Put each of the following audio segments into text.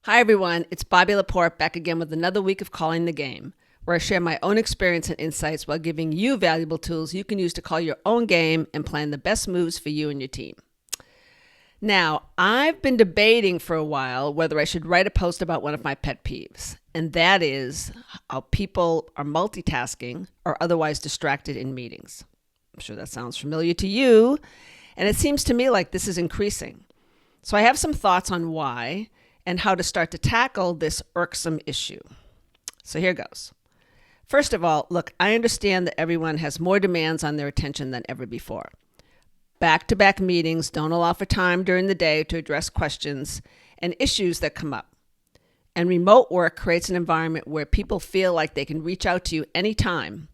Hi, everyone. It's Bobby Laporte back again with another week of Calling the Game, where I share my own experience and insights while giving you valuable tools you can use to call your own game and plan the best moves for you and your team. Now, I've been debating for a while whether I should write a post about one of my pet peeves, and that is how people are multitasking or otherwise distracted in meetings. I'm sure that sounds familiar to you, and it seems to me like this is increasing. So I have some thoughts on why and how to start to tackle this irksome issue. So here goes. First of all, look, I understand that everyone has more demands on their attention than ever before. Back-to-back meetings don't allow for time during the day to address questions and issues that come up. And remote work creates an environment where people feel like they can reach out to you anytime,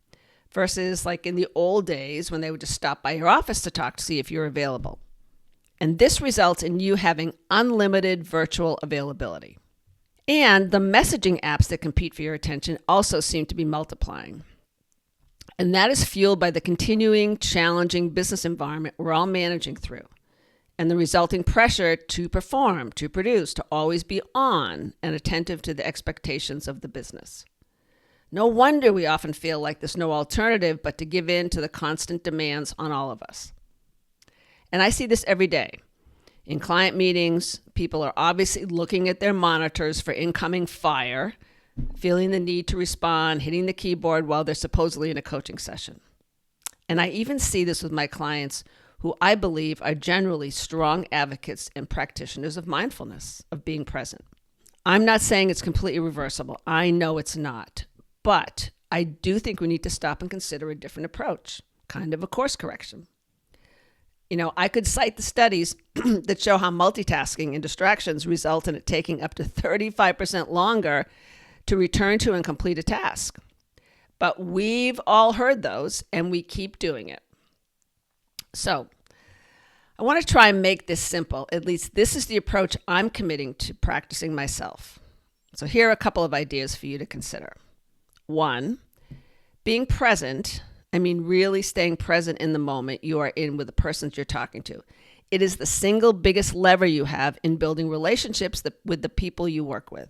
versus like in the old days when they would just stop by your office to talk to see if you're available. And this results in you having unlimited virtual availability. And the messaging apps that compete for your attention also seem to be multiplying. And that is fueled by the continuing challenging business environment we're all managing through, and the resulting pressure to perform, to produce, to always be on and attentive to the expectations of the business. No wonder we often feel like there's no alternative but to give in to the constant demands on all of us. And I see this every day. In client meetings, people are obviously looking at their monitors for incoming fire, feeling the need to respond, hitting the keyboard while they're supposedly in a coaching session. And I even see this with my clients who I believe are generally strong advocates and practitioners of mindfulness, of being present. I'm not saying it's completely reversible. I know it's not. But I do think we need to stop and consider a different approach, kind of a course correction. I could cite the studies that show how multitasking and distractions result in it taking up to 35% longer to return to and complete a task. But we've all heard those, and we keep doing it. So I want to try and make this simple. At least this is the approach I'm committing to practicing myself. So here are a couple of ideas for you to consider. 1, being present. I mean, really staying present in the moment you are in with the person you're talking to. It is the single biggest lever you have in building relationships with the people you work with.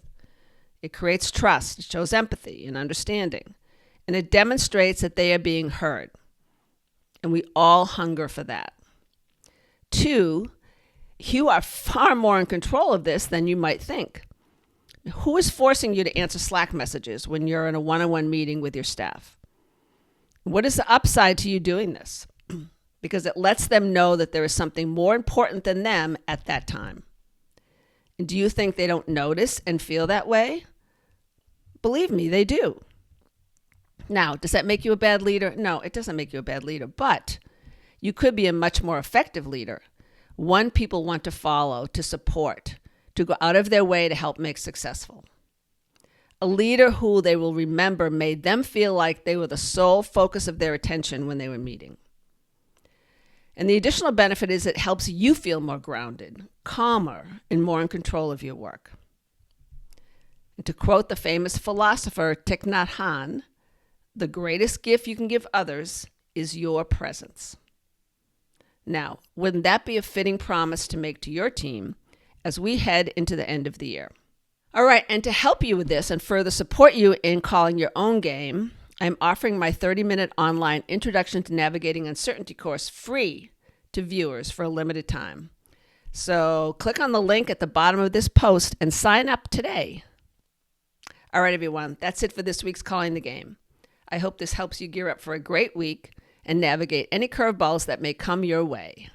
It creates trust, it shows empathy and understanding, and it demonstrates that they are being heard. And we all hunger for that. 2, you are far more in control of this than you might think. Who is forcing you to answer Slack messages when you're in a one-on-one meeting with your staff? What is the upside to you doing this? Because it lets them know that there is something more important than them at that time. And do you think they don't notice and feel that way? Believe me, they do. Now, does that make you a bad leader? No, it doesn't make you a bad leader, but you could be a much more effective leader, one people want to follow, to support, to go out of their way to help make successful. A leader who they will remember made them feel like they were the sole focus of their attention when they were meeting. And the additional benefit is it helps you feel more grounded, calmer, and more in control of your work. And to quote the famous philosopher Thich Nhat Hanh, the greatest gift you can give others is your presence. Now, wouldn't that be a fitting promise to make to your team as we head into the end of the year? All right, and to help you with this and further support you in calling your own game, I'm offering my 30-minute online Introduction to Navigating Uncertainty course free to viewers for a limited time. So click on the link at the bottom of this post and sign up today. All right, everyone, that's it for this week's Calling the Game. I hope this helps you gear up for a great week and navigate any curveballs that may come your way.